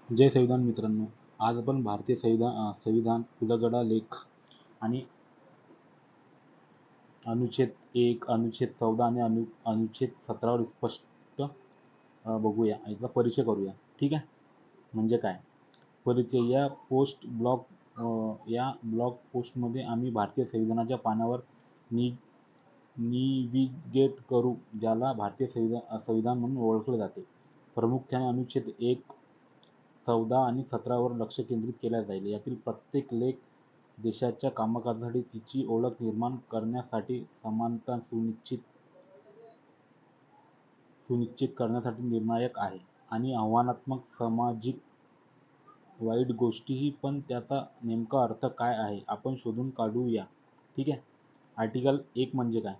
जय संविधान मित्रांनो, आज आपण भारतीय संविधान उलगडा लेख आणि अनुच्छेद 1, अनुच्छेद 14 आणि अनुच्छेद 17 वर स्पष्ट बघूया. याचा परिचय करूया. ठीक आहे. म्हणजे काय परिचय? या ब्लॉग पोस्टमध्ये आम्ही भारतीय संविधानाच्या पानावर निविगेट करू, ज्याला भारतीय संविधान म्हणून ओळखले जाते. प्रामुख्याने अनुच्छेद 1, 14 आणि 17 वर लक्ष केंद्रित केले जाईल. यातील प्रत्येक लेख देशाच्या कामकाजासाठी, तिची ओळख निर्माण करण्यासाठी, समानता सुनिश्चित करण्यासाठी निर्णायक आहे आणि आव्हानात्मक सामाजिक वाईट गोष्टीही. पण त्याचा नेमका अर्थ काय आहे आपण शोधून काढूया. ठीक आहे. आर्टिकल 1 म्हणजे काय?